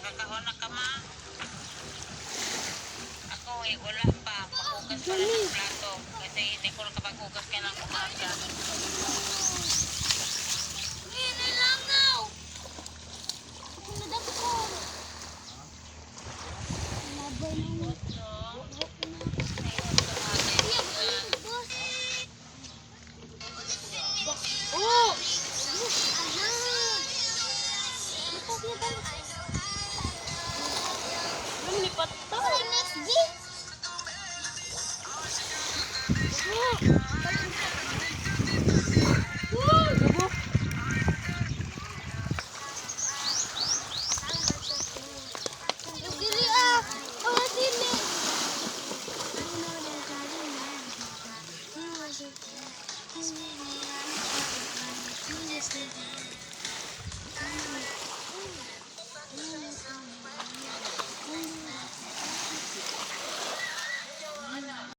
Nakakahon na ka ma. Ako eh, wala pa. Makugas pa lang ng plato. Kasi hindi ko nakapaghugas ka ng umaga. Patay.